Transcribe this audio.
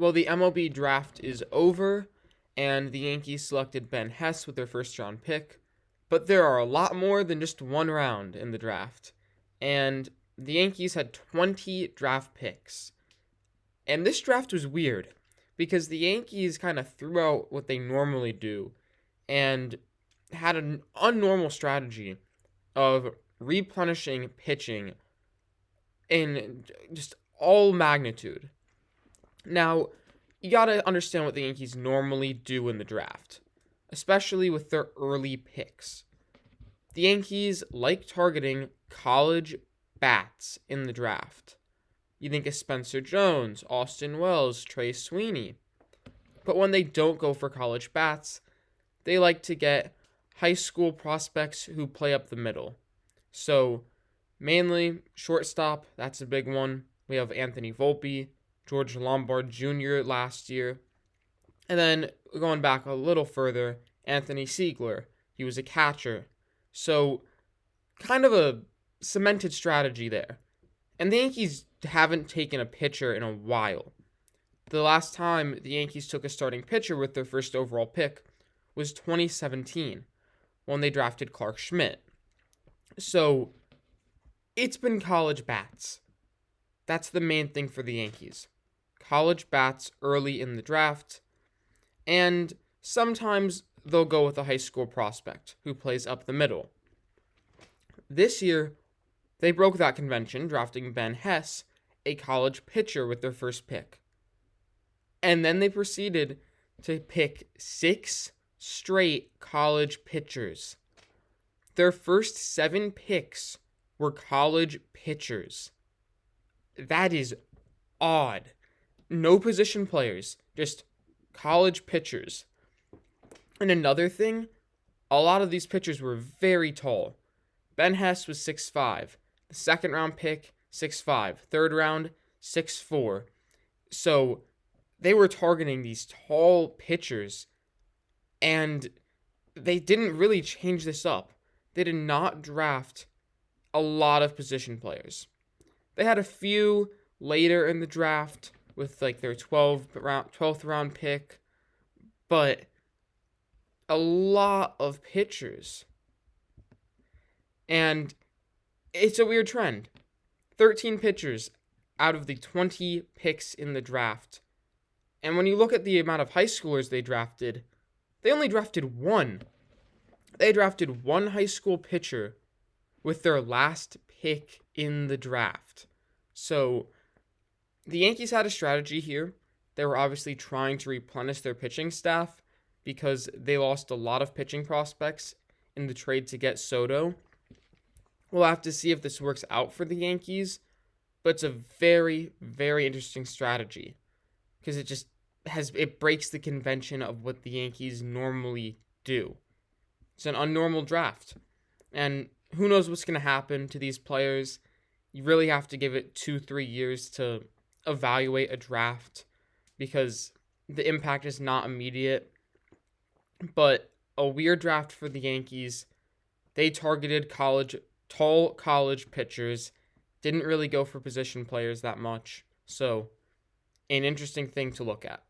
Well, the MLB draft is over, and the Yankees selected Ben Hess with their first round pick. But there are a lot more than just one round in the draft. And the Yankees had 20 draft picks. And this draft was weird because the Yankees kind of threw out what they normally do and had an unnormal strategy of replenishing pitching in just all magnitude. Now, you got to understand what the Yankees normally do in the draft, especially with their early picks. The Yankees like targeting college bats in the draft. You think of Spencer Jones, Austin Wells, Trey Sweeney. But when they don't go for college bats, they like to get high school prospects who play up the middle. So, mainly shortstop, that's a big one. We have Anthony Volpe, George Lombard Jr. last year. And then going back a little further, Anthony Siegler. He was a catcher. So, kind of a cemented strategy there. And the Yankees haven't taken a pitcher in a while. The last time the Yankees took a starting pitcher with their first overall pick was 2017, when they drafted Clark Schmidt. So, it's been college bats. That's the main thing for the Yankees. College bats early in the draft, and sometimes they'll go with a high school prospect who plays up the middle. This year, they broke that convention, drafting Ben Hess, a college pitcher, with their first pick. And then they proceeded to pick 6 straight college pitchers. Their first 7 picks were college pitchers. That is odd. No position players, just college pitchers. And another thing, a lot of these pitchers were very tall. Ben Hess was 6'5". The second round pick, 6'5". Third round, 6'4". So they were targeting these tall pitchers, and they didn't really change this up. They did not draft a lot of position players. They had a few later in the draft with like their 12th round pick, but a lot of pitchers. And it's a weird trend. 13 pitchers out of the 20 picks in the draft. And when you look at the amount of high schoolers they drafted, they only drafted one. They drafted one high school pitcher with their last pick in the draft. So the Yankees had a strategy here. They were obviously trying to replenish their pitching staff because they lost a lot of pitching prospects in the trade to get Soto. We'll have to see if this works out for the Yankees, but it's a very, very interesting strategy because it breaks the convention of what the Yankees normally do. It's an unnormal draft, and who knows what's going to happen to these players. You really have to give it 2-3 years to evaluate a draft because the impact is not immediate. But a weird draft for the Yankees. They targeted tall college pitchers, didn't really go for position players that much. So, an interesting thing to look at.